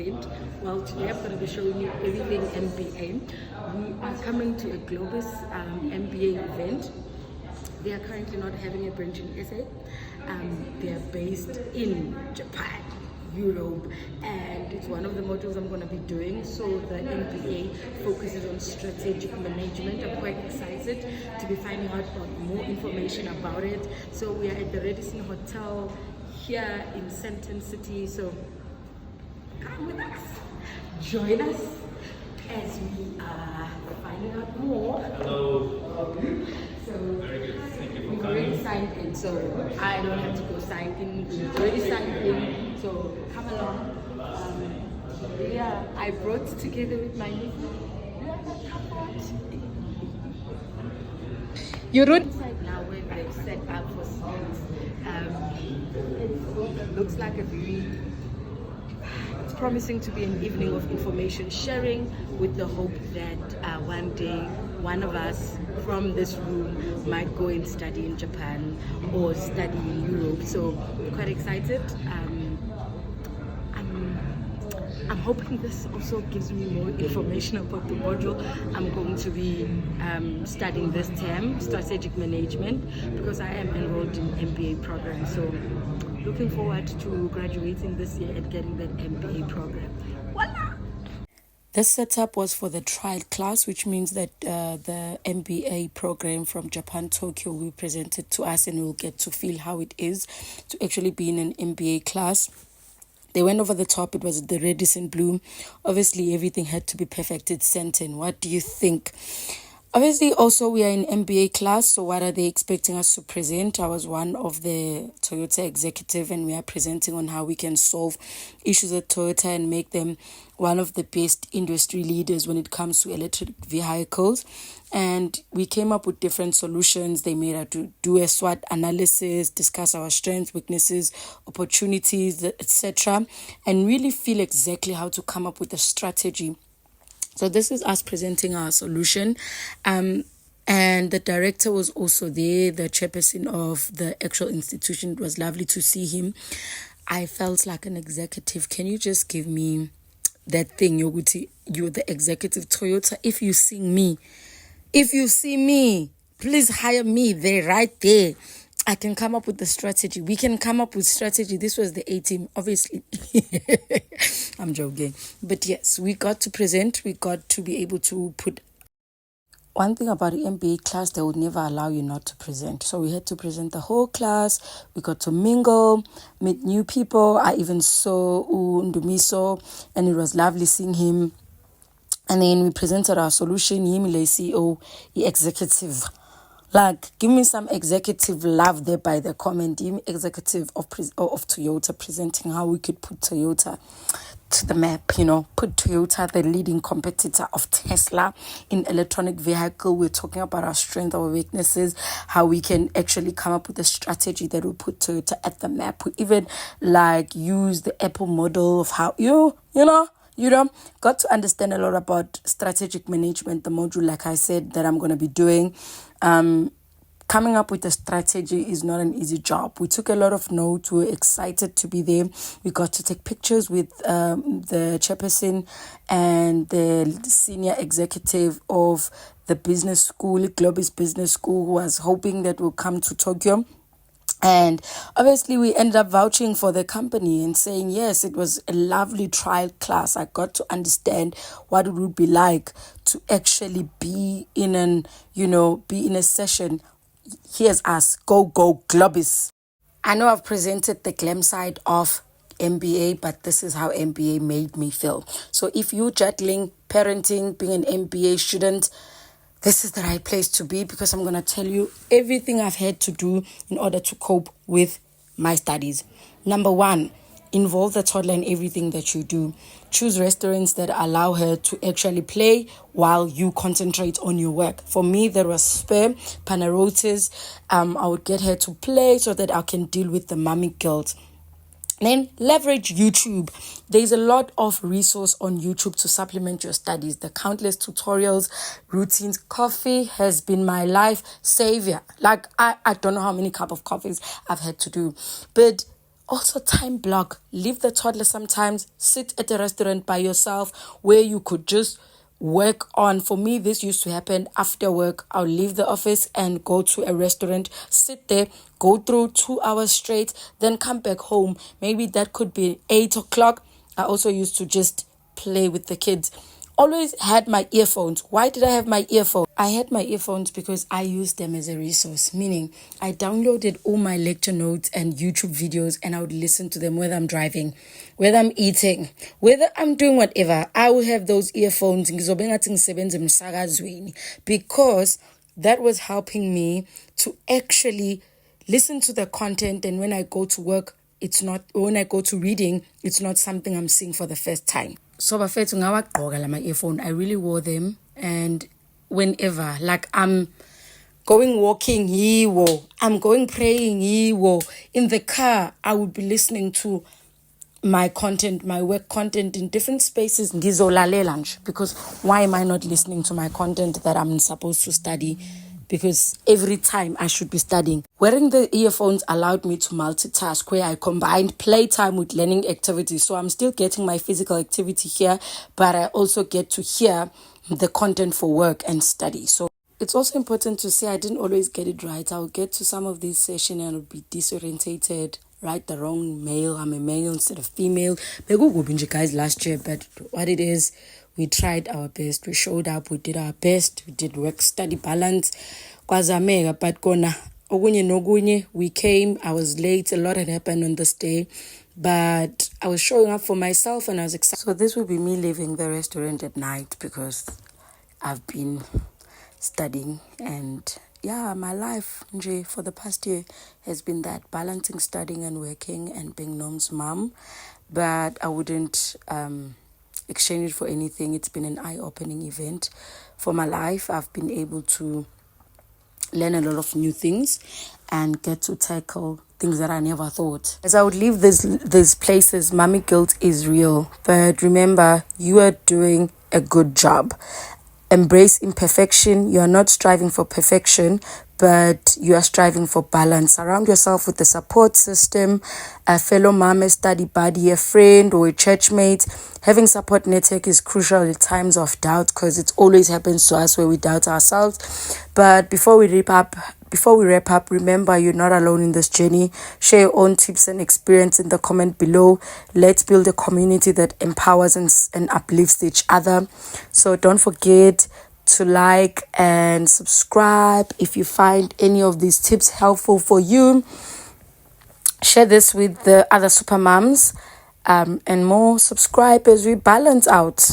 event. Well, today I'm going to be showing you everything MBA. We are coming to a Globus MBA event. They are currently not having a branch in SA. They are based in Japan, Europe, and it's one of the modules I'm going to be doing. So the MBA focuses on strategic management. I'm quite excited to be finding out more information about it. So we are at the Radisson Hotel here in Sandton City. So come with us, join us as we are finding out more. Hello. So Very good. Thank you for we've coming. already signed in, so I don't have to go sign in. We've already signed in, so come along. Yeah, I brought together with my niece. You don't inside now where they've set up for students. It looks like a very it's promising to be an evening of information sharing, with the hope that one day one of us from this room might go and study in Japan or study in Europe. So quite excited. I'm hoping this also gives me more information about the module I'm going to be studying this term, strategic management, because I am enrolled in MBA program. So looking forward to graduating this year and getting that MBA program. Voila! This setup was for the trial class, which means that the MBA program from Japan, Tokyo, will be presented to us and we'll get to feel how it is to actually be in an MBA class. They went over the top. It was the Radisson Bloom. Obviously, everything had to be perfected. Sandton. What do you think? Obviously, also, we are in MBA class. So what are they expecting us to present? I was one of the Toyota executive, and we are presenting on how we can solve issues at Toyota and make them one of the best industry leaders when it comes to electric vehicles. And we came up with different solutions. They made us to do a SWOT analysis, discuss our strengths, weaknesses, opportunities, etc., and really feel exactly how to come up with a strategy. So this is us presenting our solution. And the director was also there, the chairperson of the actual institution. It was lovely to see him. I felt like an executive. Can you just give me that thing, Yoguti? You're the executive Toyota. If you see me, please hire me there, right there. I can come up with the strategy. We can come up with strategy. This was the A-team, obviously. I'm joking. But yes, we got to present. We got to be able to put... One thing about the MBA class, they would never allow you not to present. So we had to present the whole class. We got to mingle, meet new people. I even saw Ndumiso, and it was lovely seeing him. And then we presented our solution. Him, the CEO, the executive. Like, give me some executive love there by the comment. Give me executive of Toyota presenting how we could put Toyota to the map, put Toyota, the leading competitor of Tesla in electronic vehicle. We're talking about our strengths, our weaknesses, how we can actually come up with a strategy that will put Toyota at the map. We even use the Apple model of how got to understand a lot about strategic management, the module, like I said, that I'm going to be doing. Coming up with a strategy is not an easy job. We took a lot of notes. We were excited to be there. We got to take pictures with the chairperson and the senior executive of the business school, Globus Business School, who was hoping that we'll come to Tokyo. And obviously, we ended up vouching for the company and saying, yes, it was a lovely trial class. I got to understand what it would be like to actually be in a session. Here's us. Go, Globus. I know I've presented the glam side of MBA, but this is how MBA made me feel. So if you're juggling parenting, being an MBA student, this is the right place to be, because I'm going to tell you everything I've had to do in order to cope with my studies. Number one, involve the toddler in everything that you do. Choose restaurants that allow her to actually play while you concentrate on your work. For me, there was Spare, Panarotis. I would get her to play so that I can deal with the mommy guilt. Then leverage YouTube. There's a lot of resource on YouTube to supplement your studies. The countless tutorials, routines. Coffee has been my life savior. I don't know how many cup of coffees I've had to do. But Also, time block. Leave the toddler sometimes. Sit at a restaurant by yourself where you could just work on. For me, this used to happen after work. I'll leave the office and go to a restaurant, sit there, go through 2 hours straight, then come back home. Maybe that could be 8 o'clock. I also used to just play with the kids. Always had my earphones. Why did I have my earphones? I had my earphones because I used them as a resource, meaning I downloaded all my lecture notes and YouTube videos and I would listen to them whether I'm driving, whether I'm eating, whether I'm doing whatever. I would have those earphones because that was helping me to actually listen to the content. And when I go to work, when I go to reading, it's not something I'm seeing for the first time. So bafethu ngawagqoka lama earphone. I really wore them, and whenever, like, I'm going walking, I'm going praying, in the car, I would be listening to my content, my work content in different spaces. Ngizolalela nje, because why am I not listening to my content that I'm supposed to study? Because every time I should be studying. Wearing the earphones allowed me to multitask, where I combined playtime with learning activities. So I'm still getting my physical activity here, but I also get to hear the content for work and study. So it's also important to say I didn't always get it right. I'll get to some of these sessions and I'll be disorientated, write the wrong male. I'm a male instead of female. Guys, last year, but what it is, we tried our best. We showed up. We did our best. We did work-study balance. Kwazamega, but kona ogunye nogunye. We came. I was late. A lot had happened on this day, but I was showing up for myself and I was excited. So this will be me leaving the restaurant at night because I've been studying, and yeah, my life for the past year has been that, balancing studying and working and being Nom's mom. But I wouldn't exchange it for anything. It's been an eye-opening event for my life. I've been able to learn a lot of new things and get to tackle things that I never thought. As I would leave these places, mommy guilt is real. But remember, you are doing a good job. Embrace imperfection. You are not striving for perfection, but you are striving for balance. Surround yourself with a support system, a fellow mom, a study buddy, a friend, or a church mate. Having support network is crucial in times of doubt, because it always happens to us where we doubt ourselves. But before we wrap up, remember, you're not alone in this journey. Share your own tips and experience in the comment below. Let's build a community that empowers and uplifts each other. So don't forget to like and subscribe if you find any of these tips helpful for you. Share this with the other super moms, and more. Subscribe as we balance out.